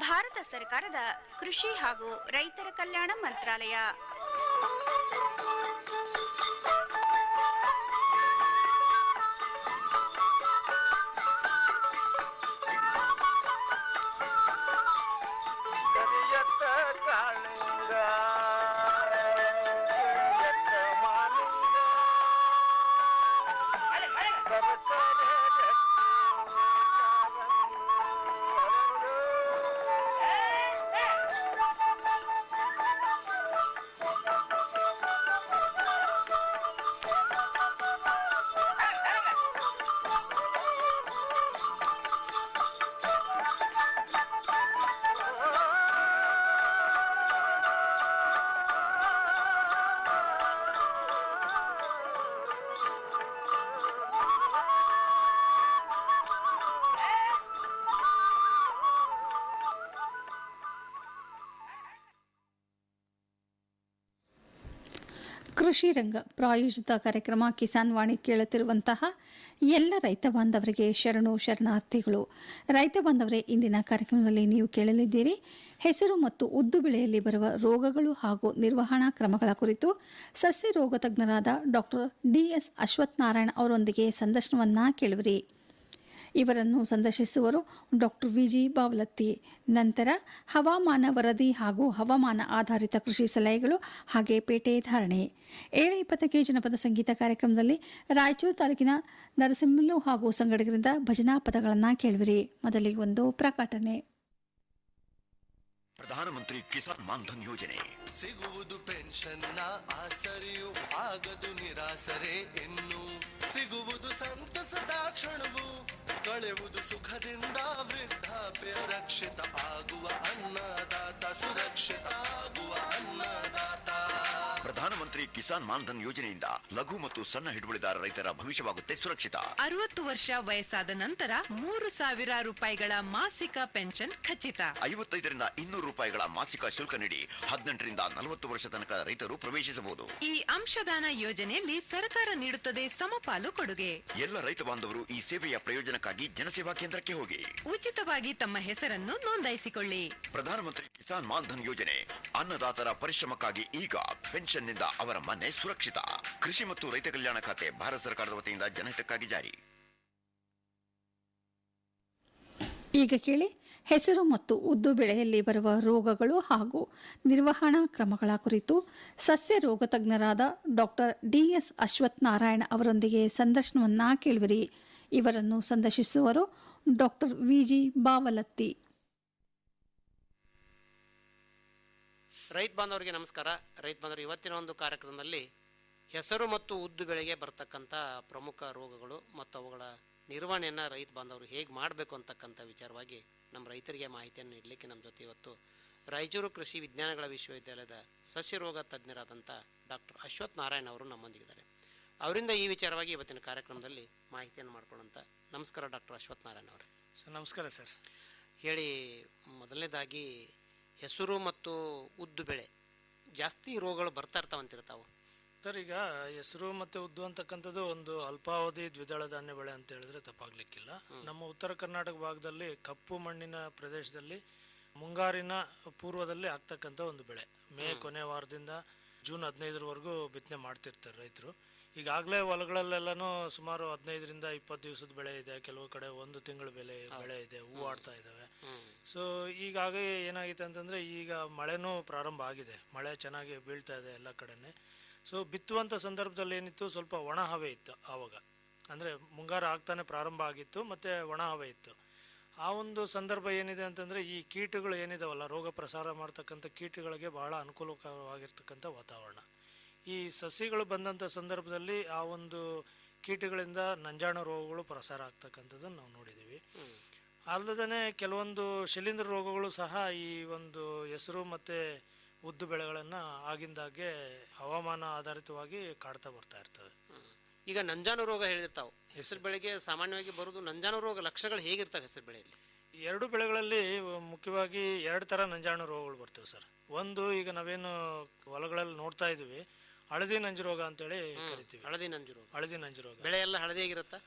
ಭಾರತ ಸರ್ಕಾರದ ಕೃಷಿ ಹಾಗೂ ರೈತರ ಕಲ್ಯಾಣ ಮಂತ್ರಾಲಯ. ಕೃಷಿ ರಂಗ ಪ್ರಾಯೋಜಿತ ಕಾರ್ಯಕ್ರಮ ಕಿಸಾನ್ ವಾಣಿ ಕೇಳುತ್ತಿರುವಂತಹ ಎಲ್ಲ ರೈತ ಬಾಂಧವರಿಗೆ ಶರಣು ಶರಣಾರ್ಥಿಗಳು. ರೈತ ಬಾಂಧವರೇ, ಇಂದಿನ ಕಾರ್ಯಕ್ರಮದಲ್ಲಿ ನೀವು ಕೇಳಲಿದ್ದೀರಿ ಹೆಸರು ಮತ್ತು ಉದ್ದು ಬೆಳೆಯಲ್ಲಿ ಬರುವ ರೋಗಗಳು ಹಾಗೂ ನಿರ್ವಹಣಾ ಕ್ರಮಗಳ ಕುರಿತು ಸಸ್ಯ ರೋಗ ತಜ್ಞರಾದ ಡಾಕ್ಟರ್ ಡಿಎಸ್ ಅಶ್ವತ್ಥನಾರಾಯಣ ಅವರೊಂದಿಗೆ ಸಂದರ್ಶನವನ್ನ ಕೇಳುವಿರಿ. ಇವರನ್ನು ಸಂದರ್ಶಿಸುವರು ಡಾಕ್ಟರ್ ವಿಜಿ ಬಾವಲತ್ತಿ. ನಂತರ ಹವಾಮಾನ ವರದಿ ಹಾಗೂ ಹವಾಮಾನ ಆಧಾರಿತ ಕೃಷಿ ಸಲಹೆಗಳು ಹಾಗೆ ಪೇಟೆ ಧಾರಣೆ. 7:20ಕ್ಕೆ ಜನಪದ ಸಂಗೀತ ಕಾರ್ಯಕ್ರಮದಲ್ಲಿ ರಾಯಚೂರು ತಾಲೂಕಿನ ನರಸಿಂಹಲು ಹಾಗೂ ಸಂಗಡಿಗರಿಂದ ಭಜನಾ ಪದಗಳನ್ನು ಕೇಳುವಿರಿ. ಮೊದಲಿಗೆ ಒಂದು ಪ್ರಕಟಣೆ. ಪ್ರಧಾನಮಂತ್ರಿ ಕಿಸಾನ್ ಮಾನ್ಧನ್ ಯೋಜನೆ ಸಿಗುವುದು ಪೆನ್ಷನ್ನ ಆಸರೆಯು ಆಗದು ನಿರಾಸರೆ ಇನ್ನು ಸಿಗುವುದು ಸಂತಸದ ಕ್ಷಣವು ಕಳೆಯುವುದು ಸುಖದಿಂದ ವೃದ್ಧಾಪ್ಯ ರಕ್ಷಿತ ಆಗುವ ಅನ್ನದಾತ ಸುರಕ್ಷಿತ ಆಗುವ ಅನ್ನದಾತ. ಪ್ರಧಾನಮಂತ್ರಿ ಕಿಸಾನ್ ಮಾನ್ಧನ್ ಯೋಜನೆಯಿಂದ ಲಘು ಮತ್ತು ಸಣ್ಣ ಹಿಡುವಳಿದಾರ ರೈತರ ಭವಿಷ್ಯವಾಗುತ್ತೆ ಸುರಕ್ಷಿತ. 60 ವರ್ಷ ವಯಸ್ಸಾದ ನಂತರ 3,000 ರೂಪಾಯಿಗಳ ಮಾಸಿಕ ಪೆನ್ಷನ್ ಖಚಿತ. 55ರಿಂದ 200 ರೂಪಾಯಿಗಳ ಮಾಸಿಕ ಶುಲ್ಕ ನೀಡಿ 18ರಿಂದ 40 ವರ್ಷ ತನಕ ರೈತರು ಪ್ರವೇಶಿಸಬಹುದು. ಈ ಅಂಶದಾನ ಯೋಜನೆಯಲ್ಲಿ ಸರ್ಕಾರ ನೀಡುತ್ತದೆ ಸಮಪಾಲು ಕೊಡುಗೆ. ಎಲ್ಲ ರೈತ ಬಾಂಧವರು ಈ ಸೇವೆಯ ಪ್ರಯೋಜನಕ್ಕಾಗಿ ಜನಸೇವಾ ಕೇಂದ್ರಕ್ಕೆ ಹೋಗಿ ಉಚಿತವಾಗಿ ತಮ್ಮ ಹೆಸರನ್ನು ನೋಂದಾಯಿಸಿಕೊಳ್ಳಿ. ಪ್ರಧಾನಮಂತ್ರಿ ಕಿಸಾನ್ ಮಾನ್ಧನ್ ಯೋಜನೆ ಅನ್ನದಾತರ ಪರಿಶ್ರಮಕ್ಕಾಗಿ ಈಗ ಪೆನ್ಷನ್ನಿಂದ ಅವರ ಮನೆ ಸುರಕ್ಷಿತ. ಕೃಷಿ ಮತ್ತು ರೈತ ಕಲ್ಯಾಣ ಖಾತೆ ಭಾರತ ಸರ್ಕಾರದ ವತಿಯಿಂದ ಜನಹಿತಕ್ಕಾಗಿ ಜಾರಿ. ಈಗ ಕೇಳಿ ಹೆಸರು ಮತ್ತು ಉದ್ದು ಬೆಳೆಯಲ್ಲಿ ಬರುವ ರೋಗಗಳು ಹಾಗೂ ನಿರ್ವಹಣಾ ಕ್ರಮಗಳ ಕುರಿತು ಸಸ್ಯ ರೋಗ ತಜ್ಞರಾದ ಡಾಕ್ಟರ್ ಡಿಎಸ್ ಅಶ್ವತ್ಥನಾರಾಯಣ ಅವರೊಂದಿಗೆ ಸಂದರ್ಶನವನ್ನ ಕೇಳುವಿರಿ. ಇವರನ್ನು ಸಂದರ್ಶಿಸುವರು ಡಾಕ್ಟರ್ ವಿಜಿ ಬಾವಲತ್ತಿ. ರೈತ ಬಾಂಧವರಿಗೆ ನಮಸ್ಕಾರ. ರೈತ ಬಾಂಧವರು, ಇವತ್ತಿನ ಒಂದು ಕಾರ್ಯಕ್ರಮದಲ್ಲಿ ಹೆಸರು ಮತ್ತು ಉದ್ದು ಬೆಳೆಗೆ ಬರ್ತಕ್ಕಂಥ ಪ್ರಮುಖ ರೋಗಗಳು ಮತ್ತು ಅವುಗಳ ನಿರ್ವಹಣೆಯನ್ನು ರೈತ ಬಾಂಧವರು ಹೇಗೆ ಮಾಡಬೇಕು ಅಂತಕ್ಕಂಥ ವಿಚಾರವಾಗಿ ನಮ್ಮ ರೈತರಿಗೆ ಮಾಹಿತಿಯನ್ನು ನೀಡಲಿಕ್ಕೆ ನಮ್ಮ ಜೊತೆ ಇವತ್ತು ರಾಯಚೂರು ಕೃಷಿ ವಿಜ್ಞಾನಗಳ ವಿಶ್ವವಿದ್ಯಾಲಯದ ಸಸ್ಯ ರೋಗ ತಜ್ಞರಾದಂಥ ಡಾಕ್ಟರ್ ಅಶ್ವತ್ಥನಾರಾಯಣ ಅವರು ನಮ್ಮೊಂದಿಗಿದ್ದಾರೆ. ಅವರಿಂದ ಈ ವಿಚಾರವಾಗಿ ಇವತ್ತಿನ ಕಾರ್ಯಕ್ರಮದಲ್ಲಿ ಮಾಹಿತಿಯನ್ನು ಮಾಡ್ಕೊಳ್ಳೋಂಥ. ನಮಸ್ಕಾರ ಡಾಕ್ಟರ್ ಅಶ್ವತ್ಥನಾರಾಯಣ ಅವರು. ಸರ್ ನಮಸ್ಕಾರ ಸರ್. ಹೇಳಿ, ಮೊದಲನೇದಾಗಿ ಹೆಸರು ಮತ್ತು ಉದ್ದು ಬೆಳೆ ಜಾಸ್ತಿ ರೋಗಗಳು ಬರ್ತಾ ಇರ್ತಾವಂತಿರ್ತಾವೆ ಸರ್. ಈಗ ಹೆಸರು ಮತ್ತು ಉದ್ದು ಅಂತಕ್ಕಂಥದ್ದು ಒಂದು ಅಲ್ಪಾವಧಿ ದ್ವಿದಳ ಧಾನ್ಯ ಬೆಳೆ ಅಂತ ಹೇಳಿದ್ರೆ ತಪ್ಪಾಗ್ಲಿಕ್ಕಿಲ್ಲ. ನಮ್ಮ ಉತ್ತರ ಕರ್ನಾಟಕ ಭಾಗದಲ್ಲಿ ಕಪ್ಪು ಮಣ್ಣಿನ ಪ್ರದೇಶದಲ್ಲಿ ಮುಂಗಾರಿನ ಪೂರ್ವದಲ್ಲಿ ಆಗ್ತಕ್ಕಂಥ ಒಂದು ಬೆಳೆ. ಮೇ ಕೊನೆ ವಾರದಿಂದ ಜೂನ್ 15ರವರೆಗೂ ಬಿತ್ತನೆ ಮಾಡ್ತಿರ್ತಾರೆ ರೈತರು. ಈಗಾಗಲೇ ಹೊಲಗಳಲ್ಲೆಲ್ಲನೂ ಸುಮಾರು 15ರಿಂದ 20 ದಿವಸದ ಬೆಳೆ ಇದೆ, ಕೆಲವು ಕಡೆ 1 ತಿಂಗಳ ಬೆಳೆ ಇದೆ, ಹೂ ಆಡ್ತಾ ಇದ್ದಾವೆ. ಸೊ ಈಗಾಗ ಏನಾಗಿದೆ ಅಂತಂದರೆ, ಈಗ ಮಳೆನೂ ಪ್ರಾರಂಭ ಆಗಿದೆ, ಮಳೆ ಚೆನ್ನಾಗಿ ಬೀಳ್ತಾ ಇದೆ ಎಲ್ಲ ಕಡೆನೇ. ಸೊ ಬಿತ್ತುವಂಥ ಸಂದರ್ಭದಲ್ಲಿ ಏನಿತ್ತು, ಸ್ವಲ್ಪ ಒಣ ಹವೆ ಇತ್ತು ಆವಾಗ. ಅಂದರೆ ಮುಂಗಾರು ಆಗ್ತಾನೆ ಪ್ರಾರಂಭ ಆಗಿತ್ತು ಮತ್ತು ಒಣ ಹವೆ ಇತ್ತು. ಆ ಒಂದು ಸಂದರ್ಭ ಏನಿದೆ ಅಂತಂದರೆ, ಈ ಕೀಟಗಳು ಏನಿದಾವಲ್ಲ, ರೋಗ ಪ್ರಸಾರ ಮಾಡ್ತಕ್ಕಂಥ ಕೀಟಗಳಿಗೆ ಬಹಳ ಅನುಕೂಲಕರವಾಗಿರ್ತಕ್ಕಂಥ ವಾತಾವರಣ. ಈ ಸಸಿಗಳು ಬಂದಂಥ ಸಂದರ್ಭದಲ್ಲಿ ಆ ಒಂದು ಕೀಟಗಳಿಂದ ನಂಜಾಣು ರೋಗಗಳು ಪ್ರಸಾರ ಆಗ್ತಕ್ಕಂಥದ್ದನ್ನು ನಾವು ನೋಡಿದ್ದೀವಿ. ಅಲ್ಲದೇ ಕೆಲವೊಂದು ಶಿಲೀಂಧ್ರ ರೋಗಗಳು ಸಹ ಈ ಒಂದು ಹೆಸರು ಮತ್ತು ಉದ್ದು ಬೆಳೆಗಳನ್ನು ಆಗಿಂದಾಗೆ ಹವಾಮಾನ ಆಧಾರಿತವಾಗಿ ಕಾಡ್ತಾ ಬರ್ತಾ ಇರ್ತವೆ. ಈಗ ನಂಜಾನು ರೋಗ ಹೇಳಿರ್ತಾವೆ ಹೆಸರು ಬೆಳೆಗೆ ಸಾಮಾನ್ಯವಾಗಿ ಬರೋದು. ನಂಜಾನು ರೋಗ ಲಕ್ಷಣಗಳು ಹೇಗಿರ್ತವೆ ಹೆಸರು ಬೆಳೆಯಲ್ಲಿ? ಎರಡು ಬೆಳೆಗಳಲ್ಲಿ ಮುಖ್ಯವಾಗಿ 2 ಥರ ನಂಜಾಣು ರೋಗಗಳು ಬರ್ತವೆ ಸರ್. ಒಂದು, ಈಗ ನಾವೇನು ಹೊಲಗಳಲ್ಲಿ ನೋಡ್ತಾ ಇದ್ದೀವಿ, ಹಳದಿ ನಂಜು ರೋಗ ಅಂತೇಳಿ ಕರಿತೀವಿ. ಹಳದಿ ನಂಜು ರೋಗ. ಹಳದಿ ನಂಜು ರೋಗ. ಬೆಳೆ ಎಲ್ಲ ಹಳದಿಯಾಗಿರುತ್ತಾ?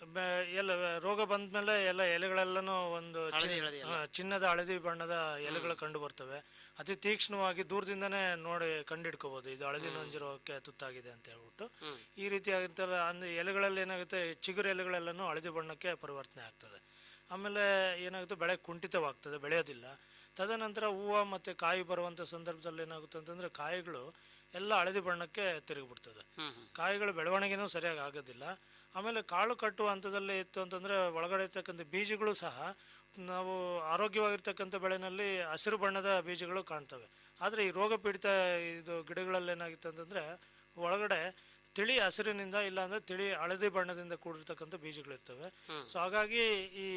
ಎಲ್ಲ ರೋಗ ಬಂದ್ಮೇಲೆ ಎಲ್ಲ ಎಲೆಗಳೆಲ್ಲನೂ ಒಂದು ಹಳದಿ ಚಿನ್ನದ ಹಳದಿ ಬಣ್ಣದ ಎಲೆಗಳು ಕಂಡು ಬರ್ತವೆ. ಅತಿ ತೀಕ್ಷ್ಣವಾಗಿ ದೂರದಿಂದನೇ ನೋಡಿ ಕಂಡಿಡ್ಕೋಬಹುದು ಇದು ಹಳದಿ ನಂಜು ರೋಗಕ್ಕೆ ತುತ್ತಾಗಿದೆ ಅಂತ ಹೇಳ್ಬಿಟ್ಟು. ಈ ರೀತಿಯಾಗಿರ್ತಲ್ಲ ಅಂದ್ರೆ ಎಲೆಗಳಲ್ಲಿ ಏನಾಗುತ್ತೆ, ಚಿಗುರು ಎಲೆಗಳೆಲ್ಲನೂ ಹಳದಿ ಬಣ್ಣಕ್ಕೆ ಪರಿವರ್ತನೆ ಆಗ್ತದೆ. ಆಮೇಲೆ ಏನಾಗುತ್ತೆ, ಬೆಳೆ ಕುಂಠಿತವಾಗ್ತದೆ, ಬೆಳೆಯೋದಿಲ್ಲ. ತದನಂತರ ಹೂವು ಮತ್ತು ಕಾಯಿ ಬರುವಂಥ ಸಂದರ್ಭದಲ್ಲಿ ಏನಾಗುತ್ತೆ ಅಂತಂದರೆ ಕಾಯಿಗಳು ಎಲ್ಲ ಹಳದಿ ಬಣ್ಣಕ್ಕೆ ತಿರುಗಿಬಿಡ್ತದೆ. ಕಾಯಿಗಳ ಬೆಳವಣಿಗೆನೂ ಸರಿಯಾಗಿ ಆಗೋದಿಲ್ಲ. ಆಮೇಲೆ ಕಾಳು ಕಟ್ಟುವ ಹಂತದಲ್ಲಿ ಇತ್ತು ಅಂತಂದರೆ ಒಳಗಡೆ ಇರ್ತಕ್ಕಂಥ ಬೀಜಗಳು ಸಹ ನಾವು ಆರೋಗ್ಯವಾಗಿರ್ತಕ್ಕಂಥ ಬೆಳೆನಲ್ಲಿ ಹಸಿರು ಬಣ್ಣದ ಬೀಜಗಳು ಕಾಣ್ತವೆ. ಆದರೆ ಈ ರೋಗ ಪೀಡಿತ ಇದು ಗಿಡಗಳಲ್ಲಿ ಏನಾಗಿತ್ತು ಅಂತಂದರೆ ಒಳಗಡೆ ತಿಳಿ ಹಸಿರಿನಿಂದ ಇಲ್ಲಾಂದರೆ ತಿಳಿ ಹಳದಿ ಬಣ್ಣದಿಂದ ಕೂಡಿರ್ತಕ್ಕಂಥ ಬೀಜಗಳಿರ್ತವೆ. ಸೊ ಹಾಗಾಗಿ ಈ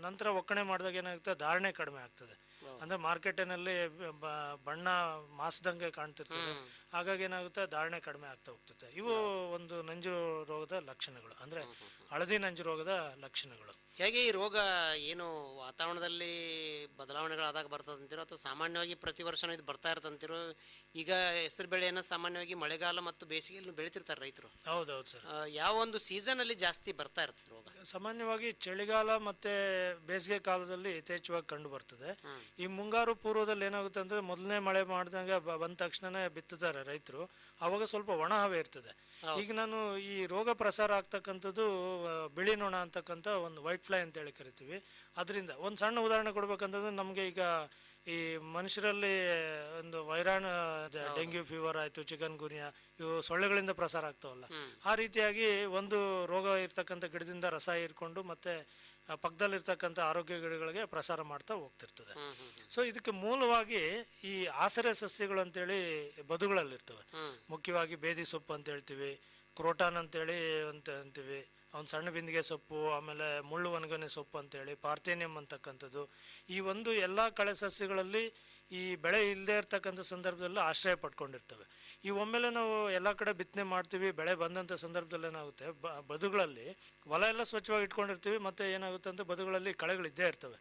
ನಂತರ ಒಕ್ಕಣೆ ಮಾಡಿದಾಗ ಏನಾಗುತ್ತೆ, ಧಾರಣೆ ಕಡಿಮೆ ಆಗ್ತದೆ. ಅಂದರೆ ಮಾರ್ಕೆಟಿನಲ್ಲಿ ಬಣ್ಣ ಮಾಸದಂಗೆ ಕಾಣ್ತಿರ್ತದೆ. ಹಾಗಾಗಿ ಏನಾಗುತ್ತೆ, ಧಾರಣೆ ಕಡಿಮೆ ಆಗ್ತಾ ಹೋಗ್ತದೆ. ಇವು ಒಂದು ನಂಜು ರೋಗದ ಲಕ್ಷಣಗಳು, ಅಂದರೆ ಹಳದಿ ನಂಜು ರೋಗದ ಲಕ್ಷಣಗಳು. ಹೇಗೆ ಈ ರೋಗ ಏನು ವಾತಾವರಣದಲ್ಲಿ ಬದಲಾವಣೆಗಳಾದಾಗ ಬರ್ತದಂತೀರೋ ಅಥವಾ ಸಾಮಾನ್ಯವಾಗಿ ಪ್ರತಿ ವರ್ಷನೂ ಇದು ಬರ್ತಾ ಇರ್ತಂತೀರೋ? ಈಗ ಹೆಸರು ಬೆಳೆಯನ್ನು ಸಾಮಾನ್ಯವಾಗಿ ಮಳೆಗಾಲ ಮತ್ತು ಬೇಸಿಗೆಯಲ್ಲಿ ಬೆಳಿತಿರ್ತಾರೆ ರೈತರು. ಹೌದೌದು ಸರ್. ಯಾವ ಒಂದು ಸೀಸನ್ ಅಲ್ಲಿ ಜಾಸ್ತಿ ಬರ್ತಾ ಇರ್ತದೆ ರೋಗ? ಸಾಮಾನ್ಯವಾಗಿ ಚಳಿಗಾಲ ಮತ್ತೆ ಬೇಸಿಗೆ ಕಾಲದಲ್ಲಿ ಯಥೇಚ್ಛವಾಗಿ ಕಂಡು ಬರ್ತದೆ. ಈ ಮುಂಗಾರು ಪೂರ್ವದಲ್ಲಿ ಏನಾಗುತ್ತೆ ಅಂದ್ರೆ ಮೊದಲನೇ ಮಳೆ ಮಾಡಿದಾಗ ಬಂದ ತಕ್ಷಣನೇ ಬಿತ್ತುತ್ತಾರೆ ರೈತರು. ಅವಾಗ ಸ್ವಲ್ಪ ಒಣ ಹವೆ ಇರ್ತದೆ. ಈಗ ನಾನು ಈ ರೋಗ ಪ್ರಸಾರ ಆಗ್ತಕ್ಕಂಥದ್ದು ಬಿಳಿ ನೊಣ ಅಂತಕ್ಕಂಥ ಒಂದು ವೈಟ್ ಫ್ಲೈ ಅಂತ ಹೇಳಿ ಕರಿತೀವಿ. ಅದರಿಂದ ಒಂದು ಸಣ್ಣ ಉದಾಹರಣೆ ಕೊಡ್ಬೇಕಂತಂದ್ರೆ, ನಮಗೆ ಈಗ ಈ ಮನುಷ್ಯರಲ್ಲಿ ಒಂದು ವೈರಾಣು ಡೆಂಗ್ಯೂ ಫೀವರ್ ಆಯ್ತು, ಚಿಕನ್ ಗುನ್ಯಾ, ಇವು ಸೊಳ್ಳೆಗಳಿಂದ ಪ್ರಸಾರ ಆಗ್ತಾವಲ್ಲ, ಆ ರೀತಿಯಾಗಿ ಒಂದು ರೋಗ ಇರ್ತಕ್ಕಂಥ ಗಿಡದಿಂದ ರಸ ಹೀರ್ಕೊಂಡು ಮತ್ತೆ ಪಕ್ಕದಲ್ಲಿರ್ತಕ್ಕಂಥ ಆರೋಗ್ಯ ಗಿಡಗಳಿಗೆ ಪ್ರಸಾರ ಮಾಡ್ತಾ ಹೋಗ್ತಿರ್ತದೆ. ಸೊ ಇದಕ್ಕೆ ಮೂಲವಾಗಿ ಈ ಆಸರೆ ಸಸ್ಯಗಳು ಅಂತೇಳಿ ಬದುಗಳಲ್ಲಿರ್ತವೆ. ಮುಖ್ಯವಾಗಿ ಬೇದಿ ಸೊಪ್ಪು ಅಂತ ಹೇಳ್ತೀವಿ, ಕ್ರೋಟಾನ್ ಅಂತೇಳಿ ಅಂತ ಅಂತೀವಿ, ಒಂದು ಸಣ್ಣ ಬಿಂದಿಗೆ ಸೊಪ್ಪು, ಆಮೇಲೆ ಮುಳ್ಳು ಒಣಗನೆ ಸೊಪ್ಪು ಅಂತೇಳಿ, ಪಾರ್ಥೇನಿಯಂ ಅಂತಕ್ಕಂಥದ್ದು. ಈ ಒಂದು ಎಲ್ಲ ಕಳೆ ಸಸ್ಯಗಳಲ್ಲಿ ಈ ಬೆಳೆ ಇಲ್ಲದೆ ಇರ್ತಕ್ಕಂಥ ಸಂದರ್ಭದಲ್ಲಿ ಆಶ್ರಯ ಪಡ್ಕೊಂಡಿರ್ತವೆ. ಈ ಒಮ್ಮೆಲೆ ನಾವು ಎಲ್ಲ ಕಡೆ ಬಿತ್ತನೆ ಮಾಡ್ತೀವಿ, ಬೆಳೆ ಬಂದಂಥ ಸಂದರ್ಭದಲ್ಲಿ ಏನಾಗುತ್ತೆ, ಬದುಗಳಲ್ಲಿ ಹೊಲ ಎಲ್ಲ ಸ್ವಚ್ಛವಾಗಿ ಇಟ್ಕೊಂಡಿರ್ತೀವಿ, ಮತ್ತು ಏನಾಗುತ್ತೆ ಅಂತ ಬದುಗಳಲ್ಲಿ ಕಳೆಗಳಿದ್ದೇ ಇರ್ತವೆ.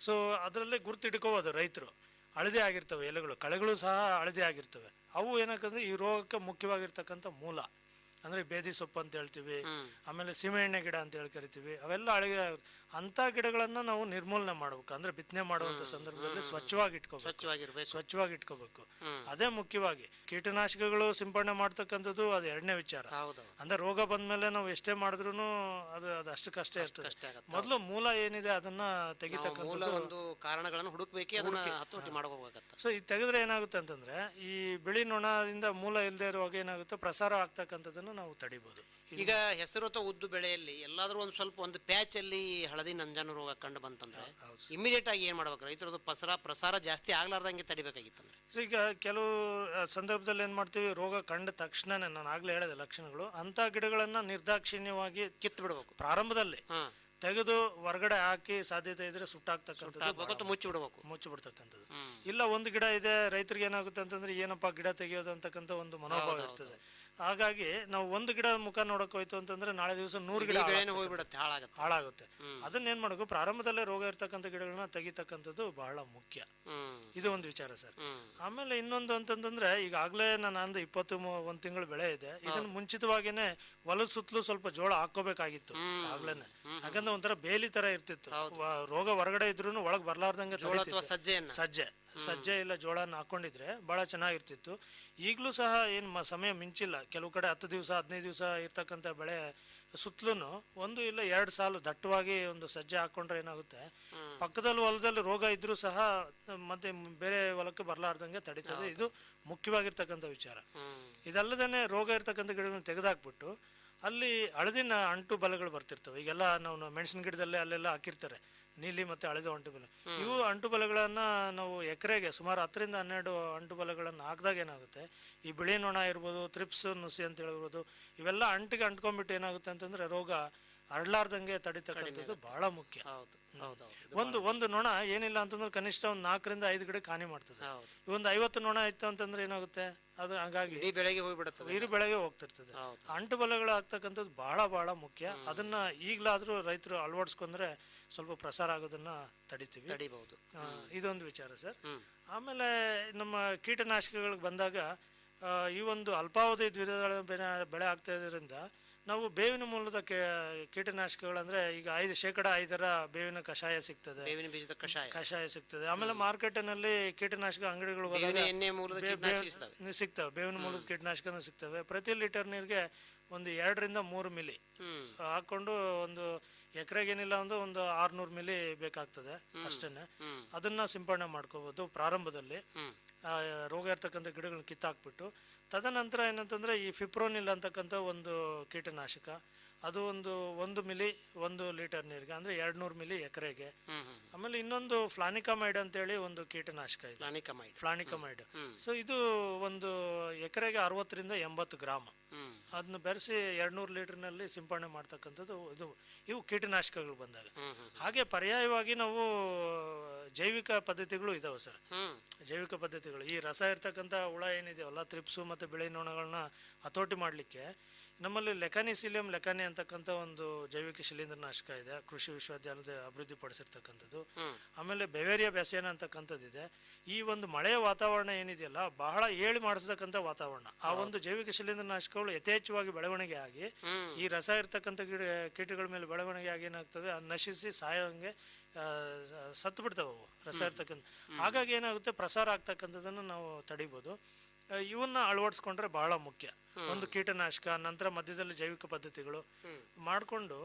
ಸೊ ಅದರಲ್ಲಿ ಗುರ್ತು ಹಿಡ್ಕೋಬೋದು ರೈತರು. ಹಳದಿ ಆಗಿರ್ತವೆ ಎಲೆಗಳು, ಕಳೆಗಳು ಸಹ ಹಳದಿ ಆಗಿರ್ತವೆ. ಅವು ಏನಕ್ಕಂದ್ರೆ ಈ ರೋಗಕ್ಕೆ ಮುಖ್ಯವಾಗಿರ್ತಕ್ಕಂಥ ಮೂಲ. ಅಂದ್ರೆ ಬೇದಿ ಸೊಪ್ಪು ಅಂತ ಹೇಳ್ತೀವಿ, ಆಮೇಲೆ ಸೀಮೆಎಣ್ಣೆ ಗಿಡ ಅಂತ ಹೇಳಿ ಕರಿತೀವಿ, ಅವೆಲ್ಲ ಹಳದಿ. ಅಂತ ಗಿಡಗಳನ್ನ ನಾವು ನಿರ್ಮೂಲನೆ ಮಾಡ್ಬೇಕು. ಅಂದ್ರೆ ಬಿತ್ತನೆ ಮಾಡುವಂತ ಸಂದರ್ಭದಲ್ಲಿ ಸ್ವಚ್ಛವಾಗಿ ಇಟ್ಕೋಬೇಕು. ಅದೇ ಮುಖ್ಯವಾಗಿ ಕೀಟನಾಶಕಗಳು ಸಿಂಪಡಣೆ ಮಾಡ್ತಕ್ಕಂಥದ್ದು ಅದು ಎರಡನೇ ವಿಚಾರ. ಅಂದ್ರೆ ರೋಗ ಬಂದ್ಮೇಲೆ ನಾವು ಎಷ್ಟೇ ಮಾಡಿದ್ರು ಅದು ಅಷ್ಟಕ್ಕಷ್ಟೇ ಇರ್ತದೆ. ಮೊದಲು ಮೂಲ ಏನಿದೆ ಅದನ್ನ ತೆಗಿತಕ್ಕಂಥ ಒಂದು ಕಾರಣಗಳನ್ನು ಹುಡುಕ್ಬೇಕು, ಅದನ್ನ ಹತೋಟಿ ಮಾಡ್ಕೋಬೇಕಾಗತ್ತೆ. ಸೊ ಇದು ತೆಗೆದ್ರೆ ಏನಾಗುತ್ತೆ ಅಂತಂದ್ರೆ, ಈ ಬಿಳಿ ನೊಣದಿಂದ ಮೂಲ ಇಲ್ಲದೆ ಇರುವಾಗ ಏನಾಗುತ್ತೆ, ಪ್ರಸಾರ ಆಗ್ತಕ್ಕಂಥದ್ದನ್ನು ನಾವು ತಡಿಬಹುದು. ಈಗ ಹೆಸರು ಅಥವಾ ಉದ್ದು ಬೆಳೆಯಲ್ಲಿ ಎಲ್ಲಾದ್ರೂ ಒಂದು ಸ್ವಲ್ಪ ಒಂದು ಪ್ಯಾಚ್ ಅಲ್ಲಿ ಹಳದಿ ನಂಜಾನು ರೋಗ ಕಂಡು ಬಂತಂದ್ರೆ ಇಮಿಡಿಯೇಟ್ ಆಗಿ ಏನ್ ಮಾಡ್ಬೇಕು ರೈತರದು? ಪ್ರಸಾರ ಜಾಸ್ತಿ ಆಗ್ಲಾರ್ದಂಗೆ ತಡಿಬೇಕಾಗಿತ್ತಂದ್ರೆ ಸೊ ಈಗ ಕೆಲವು ಸಂದರ್ಭದಲ್ಲಿ ಏನ್ ಮಾಡ್ತೀವಿ, ರೋಗ ಕಂಡ ತಕ್ಷಣನೇ ನಾನು ಆಗ್ಲೇ ಹೇಳಿದೆ ಲಕ್ಷಣಗಳು, ಅಂತ ಗಿಡಗಳನ್ನ ನಿರ್ದಾಕ್ಷಿಣ್ಯವಾಗಿ ಕಿತ್ತು ಬಿಡ್ಬೇಕು. ಪ್ರಾರಂಭದಲ್ಲಿ ತೆಗೆದು ಹೊರಗಡೆ ಹಾಕಿ, ಸಾಧ್ಯತೆ ಇದ್ರೆ ಸುಟ್ಟಾಕ್ತಕ್ಕಂಥದ್ದು, ಮುಚ್ಚಿ ಬಿಡ್ತಕ್ಕಂಥದ್ದು. ಇಲ್ಲ ಒಂದು ಗಿಡ ಇದೆ, ರೈತರಿಗೆ ಏನಾಗುತ್ತೆ ಅಂತಂದ್ರೆ ಏನಪ್ಪಾ ಗಿಡ ತೆಗೆಯೋದು ಅಂತಕ್ಕಂಥ ಒಂದು ಮನೋಭಾವ ಇರ್ತದೆ. ಹಾಗಾಗಿ ನಾವು ಒಂದು ಗಿಡ ಮುಖ ನೋಡಕ್ ಹೋಯ್ತು ಅಂತಂದ್ರೆ ನಾಳೆ ದಿವಸ 100 ಗಿಡ ಹೋಗ್ಬಿಡುತ್ತೆ, ಹಾಳಾಗುತ್ತೆ. ಅದನ್ನ ಏನ್ ಮಾಡಬೇಕು, ಪ್ರಾರಂಭದಲ್ಲೇ ರೋಗ ಇರ್ತಕ್ಕಂಥ ಗಿಡಗಳನ್ನ ತೆಗಿತಕ್ಕಂಥದ್ದು ಬಹಳ ಮುಖ್ಯ. ಇದು ಒಂದು ವಿಚಾರ ಸರ್. ಆಮೇಲೆ ಇನ್ನೊಂದು ಅಂತಂದ್ರೆ, ಈಗಾಗ್ಲೇ ನಾನು ಅಂದ 21 ತಿಂಗಳು ಬೆಳೆ ಇದೆ, ಇದನ್ನ ಮುಂಚಿತವಾಗಿನೇ ಹೊಲದ ಸುತ್ತಲೂ ಸ್ವಲ್ಪ ಜೋಳ ಹಾಕೋಬೇಕಾಗಿತ್ತು ಆಗ್ಲೇನೆ. ಯಾಕಂದ್ರೆ ಒಂಥರ ಬೇಲಿ ತರ ಇರ್ತಿತ್ತು, ರೋಗ ಹೊರಗಡೆ ಇದ್ರು ಒಳಗ್ ಬರ್ಲಾರ್ದಂಗೆ ಸಜ್ಜೆ ಇಲ್ಲ ಜೋಳನ ಹಾಕೊಂಡಿದ್ರೆ ಬಹಳ ಚೆನ್ನಾಗಿರ್ತಿತ್ತು. ಈಗಲೂ ಸಹ ಏನ್ ಸಮಯ ಮಿಂಚಿಲ್ಲ, ಕೆಲವು ಕಡೆ 10 ದಿವಸ 15 ದಿವಸ ಇರ್ತಕ್ಕಂಥ ಬೆಳೆ ಸುತ್ತಲೂ 1 ಇಲ್ಲ 2 ಸಾಲು ದಟ್ಟವಾಗಿ ಒಂದು ಸಜ್ಜೆ ಹಾಕೊಂಡ್ರೆ ಏನಾಗುತ್ತೆ, ಪಕ್ಕದಲ್ಲಿ ಹೊಲದಲ್ಲಿ ರೋಗ ಇದ್ರೂ ಸಹ ಮತ್ತೆ ಬೇರೆ ಹೊಲಕ್ಕೆ ಬರ್ಲಾರ್ದಂಗೆ ತಡೀತದೆ. ಇದು ಮುಖ್ಯವಾಗಿರ್ತಕ್ಕಂಥ ವಿಚಾರ. ಇದಲ್ಲದೇನೆ ರೋಗ ಇರ್ತಕ್ಕಂಥ ಗಿಡಗಳನ್ನ ತೆಗೆದಾಕ್ಬಿಟ್ಟು ಅಲ್ಲಿ ಹಳದಿನ ಅಂಟು ಬಲೆಗಳು ಬರ್ತಿರ್ತವೆ. ಈಗೆಲ್ಲ ನಾವು ಮೆಣಸಿನ ಗಿಡದಲ್ಲೇ ಅಲ್ಲೆಲ್ಲ ಹಾಕಿರ್ತಾರೆ ನೀಲಿ ಮತ್ತೆ ಹಳದಿ ಅಂಟು ಬಲೆ. ಇವು ಅಂಟು ಬಲೆಗಳನ್ನ ನಾವು ಎಕರೆಗೆ ಸುಮಾರು 10 ರಿಂದ 12 ಅಂಟು ಬಲೆಗಳನ್ನ ಹಾಕಿದಾಗ ಏನಾಗುತ್ತೆ, ಈ ಬಿಳಿ ನೊಣ ಇರ್ಬೋದು, ತ್ರಿಪ್ಸ್ ನುಸಿ ಅಂತ ಹೇಳ್ಬೋದು, ಇವೆಲ್ಲ ಅಂಟಿಗೆ ಅಂಟ್ಕೊಂಡ್ಬಿಟ್ಟು ಏನಾಗುತ್ತೆ ಅಂತಂದ್ರೆ ರೋಗ ಹರಡ್ಲಾರ್ದಂಗೆ ತಡಿತಕ್ಕಂಥದ್ದು ಬಹಳ ಮುಖ್ಯ. ಒಂದು ನೊಣ ಏನಿಲ್ಲ ಅಂತಂದ್ರೆ ಕನಿಷ್ಠ ಒಂದು 4 ರಿಂದ 5 ಗಿಡಕ್ಕೆ ಹಾನಿ ಮಾಡ್ತದೆ. ಒಂದು 50 ನೊಣ ಇತ್ತು ಅಂತಂದ್ರೆ ಏನಾಗುತ್ತೆ, ಅದು ಹಂಗಾಗಿ ಇರು ಬೆಳೆಗೆ ಹೋಗ್ತಿರ್ತದೆ. ಅಂಟು ಬಲೆಗಳು ಆಗ್ತಕ್ಕಂಥದ್ದು ಬಹಳ ಬಹಳ ಮುಖ್ಯ. ಅದನ್ನ ಈಗ್ಲಾದ್ರೂ ರೈತರು ಅಳವಡಿಸ್ಕೊಂಡ್ರೆ ಸ್ವಲ್ಪ ಪ್ರಸಾರ ಆಗೋದನ್ನ ತಡಿಬಹುದು. ಇದೊಂದು ವಿಚಾರ ಸರ್. ಆಮೇಲೆ ನಮ್ಮ ಕೀಟನಾಶಕಗಳಿಗೆ ಬಂದಾಗ ಈ ಒಂದು ಅಲ್ಪಾವಧಿ ದ್ವಿದಳ ಬೆಳೆ ಆಗ್ತಾ ಇರೋದ್ರಿಂದ ನಾವು ಬೇವಿನ ಮೂಲದ ಕೀಟನಾಶಕಗಳಂದ್ರೆ ಈಗ 5% ಬೇವಿನ ಕಷಾಯ ಸಿಗ್ತದೆ, ಬೇವಿನ ಬೀಜದ ಕಷಾಯ ಸಿಗ್ತದೆ. ಆಮೇಲೆ ಮಾರ್ಕೆಟಿನಲ್ಲಿ ಕೀಟನಾಶಕ ಅಂಗಡಿಗಳು ಎಣ್ಣೆ ಮೂಲದ ಕೀಟನಾಶಕ ಸಿಗ್ತವೆ, ಬೇವಿನ ಮೂಲದ ಕೀಟನಾಶಕನೂ ಸಿಗ್ತವೆ. ಪ್ರತಿ ಲೀಟರ್ ನೀರಿಗೆ ಒಂದು 2 ರಿಂದ 3 ಮಿಲಿ ಹಾಕೊಂಡು ಒಂದು ಎಕರೆಗೇನಿಲ್ಲ ಒಂದು 600 ಮಿಲಿ ಬೇಕಾಗ್ತದೆ ಅಷ್ಟೇನೆ. ಅದನ್ನ ಸಿಂಪಡಣೆ ಮಾಡ್ಕೋಬಹುದು ಪ್ರಾರಂಭದಲ್ಲಿ, ರೋಗ ಇರ್ತಕ್ಕಂಥ ಗಿಡಗಳನ್ನ ಕಿತ್ತಾಕ್ಬಿಟ್ಟು. ತದನಂತರ ಏನಂತಂದ್ರೆ ಈ ಫಿಪ್ರೋನಿಲ್ ಅಂತಕ್ಕಂಥ ಒಂದು ಕೀಟನಾಶಕ, ಅದು 1 ಮಿಲಿ 1 ಲೀಟರ್ ನೀರಿಗೆ, ಅಂದ್ರೆ 200 ಮಿಲಿ ಎಕರೆಗೆ. ಆಮೇಲೆ ಇನ್ನೊಂದು ಫ್ಲಾನಿಕಮೈಡ್ ಅಂತೇಳಿ ಒಂದು ಕೀಟನಾಶಕ ಇದೆ, ಫ್ಲಾನಿಕಮೈಡ್. ಸೊ ಇದು ಒಂದು ಎಕರೆಗೆ 60 ರಿಂದ 80 ಗ್ರಾಮ್ ಅದನ್ನ ಬೆರೆಸಿ 200 ಲೀಟರ್ನಲ್ಲಿ ಸಿಂಪಡಣೆ ಮಾಡ್ತಕ್ಕಂಥದ್ದು ಇವು ಕೀಟನಾಶಕಗಳು ಬಂದಾಗ. ಹಾಗೆ ಪರ್ಯಾಯವಾಗಿ ನಾವು ಜೈವಿಕ ಪದ್ಧತಿಗಳು ಇದಾವೆ ಸರ್. ಜೈವಿಕ ಪದ್ಧತಿಗಳು ಈ ರಸ ಇರ್ತಕ್ಕಂಥ ಹುಳ ಏನಿದೆಯಲ್ಲ, ತ್ರಿಪ್ಸು ಮತ್ತು ಬಿಳಿ ನೊಣಗಳನ್ನ ಹತೋಟಿ ಮಾಡಲಿಕ್ಕೆ ನಮ್ಮಲ್ಲಿ ಲೆಕಾನಿಸಿಲಿಯಂ ಲೆಕಾನಿ ಅಂತಕ್ಕಂಥ ಒಂದು ಜೈವಿಕ ಶಿಲೀಂಧ್ರನಾಶಕ ಇದೆ, ಕೃಷಿ ವಿಶ್ವವಿದ್ಯಾಲಯದ ಅಭಿವೃದ್ಧಿ ಪಡಿಸಿರ್ತಕ್ಕಂಥದ್ದು. ಆಮೇಲೆ ಬೆವೇರಿಯಾ ಬ್ಯಾಸಿಯಾನ ಅಂತಕ್ಕಂಥದ್ದು ಇದೆ. ಈ ಒಂದು ಮಳೆಯ ವಾತಾವರಣ ಏನಿದೆಯಲ್ಲ, ಬಹಳ ಏಳಿ ಮಾಡಿಸ್ತಕ್ಕಂಥ ವಾತಾವರಣ. ಆ ಒಂದು ಜೈವಿಕ ಶಿಲೀಂಧ್ರನಾಶಕಗಳು ಯಥೇಚ್ಛವಾಗಿ ಬೆಳವಣಿಗೆ ಆಗಿ ಈ ರಸ ಇರ್ತಕ್ಕಂಥ ಕೀಟಗಳ ಮೇಲೆ ಬೆಳವಣಿಗೆ ಆಗಿ ಏನಾಗ್ತವೆ, ನಶಿಸಿ ಸಾಯೋಂಗೆ ಸತ್ತು ಬಿಡ್ತಾವೆ ಅವು ರಸ ಇರ್ತಕ್ಕಂಥ. ಹಾಗಾಗಿ ಏನಾಗುತ್ತೆ, ಪ್ರಸಾರ ಆಗ್ತಕ್ಕಂಥದ್ದನ್ನು ನಾವು ತಡಿಬೋದು. ಇವನ್ನ ಅಳವಡಿಸ್ಕೊಂಡ್ರೆ ಬಹಳ ಮುಖ್ಯ. ಒಂದು ಕೀಟನಾಶಕ, ನಂತರ ಮಧ್ಯದಲ್ಲಿ ಜೈವಿಕ ಪದ್ಧತಿಗಳು ಮಾಡಿಕೊಂಡು